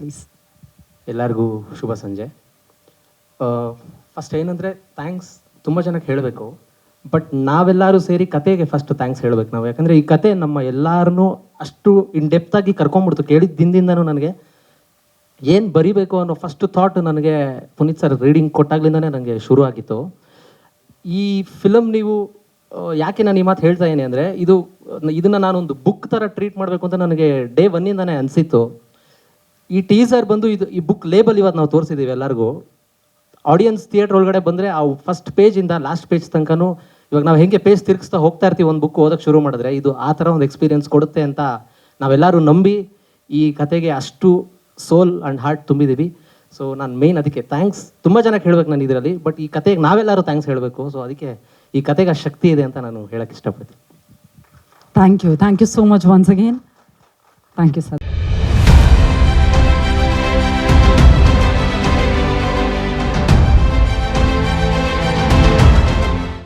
Please. ಎಲ್ಲರಿಗೂ ಶುಭ ಸಂಜೆ. First ಏನಂದರೆ ಥ್ಯಾಂಕ್ಸ್ ತುಂಬ ಜನಕ್ಕೆ ಹೇಳಬೇಕು, ಬಟ್ ನಾವೆಲ್ಲರೂ ಸೇರಿ ಕತೆಗೆ ಫಸ್ಟ್ ಥ್ಯಾಂಕ್ಸ್ ಹೇಳಬೇಕು ನಾವು. ಯಾಕಂದರೆ ಈ ಕತೆ ನಮ್ಮ ಎಲ್ಲರನ್ನೂ ಅಷ್ಟು ಇನ್ ಡೆಪ್ತಾಗಿ ಕರ್ಕೊಂಡ್ಬಿಡ್ತು. ಕೇಳಿದ ದಿನದಿಂದನೂ ನನಗೆ ಏನು ಬರಿಬೇಕು ಅನ್ನೋ ಫಸ್ಟ್ ಥಾಟ್ ನನಗೆ ಪುನೀತ್ ಸರ್ ರೀಡಿಂಗ್ ಕೊಟ್ಟಾಗ್ಲಿಂದನೇ ನನಗೆ ಶುರು ಆಗಿತ್ತು. ಈ ಫಿಲಮ್ ನೀವು ಯಾಕೆ ನಾನು ಈ ಮಾತು ಹೇಳ್ತಾ ಇದ್ದೀನಿ ಅಂದರೆ, ಇದನ್ನು ನಾನೊಂದು ಬುಕ್ ಥರ ಟ್ರೀಟ್ ಮಾಡಬೇಕು ಅಂತ ನನಗೆ ಡೇ ಒನ್ನಿಂದನೇ ಅನಿಸಿತ್ತು. ಈ ಟೀಸರ್ ಬಂದು ಈ ಬುಕ್ ಲೇಬಲ್ ಇವತ್ತು ನಾವು ತೋರಿಸಿದ್ದೀವಿ ಎಲ್ಲರಿಗೂ. ಆಡಿಯನ್ಸ್ ಥಿಯೇಟ್ರ್ ಒಳಗಡೆ ಬಂದರೆ ಆ ಫಸ್ಟ್ ಪೇಜಿಂದ ಲಾಸ್ಟ್ ಪೇಜ್ ತನಕನೂ ಇವಾಗ ನಾವು ಹೇಗೆ ಪೇಜ್ ತಿರುಗಿಸ್ತಾ ಹೋಗ್ತಾ ಇರ್ತೀವಿ ಒಂದು ಬುಕ್ ಓದೋಕ್ಕೆ ಶುರು ಮಾಡಿದ್ರೆ, ಇದು ಆ ಥರ ಒಂದು ಎಕ್ಸ್ಪೀರಿಯನ್ಸ್ ಕೊಡುತ್ತೆ ಅಂತ ನಾವೆಲ್ಲರೂ ನಂಬಿ ಈ ಕತೆಗೆ ಅಷ್ಟು ಸೋಲ್ ಆ್ಯಂಡ್ ಹಾರ್ಟ್ ತುಂಬಿದ್ದೀವಿ. ಸೊ ನಾನು ಮೇಯ್ನ್ ಅದಕ್ಕೆ ಥ್ಯಾಂಕ್ಸ್ ತುಂಬ ಜನಕ್ಕೆ ಹೇಳ್ಬೇಕು ನಾನು ಇದರಲ್ಲಿ, ಬಟ್ ಈ ಕತೆಗೆ ನಾವೆಲ್ಲರೂ ಥ್ಯಾಂಕ್ಸ್ ಹೇಳಬೇಕು. ಸೊ ಅದಕ್ಕೆ ಈ ಕತೆಗೆ ಆ ಶಕ್ತಿ ಇದೆ ಅಂತ ನಾನು ಹೇಳೋಕ್ಕೆ ಇಷ್ಟಪಡ್ತೀನಿ. Thank you so much once again. Thank you sir.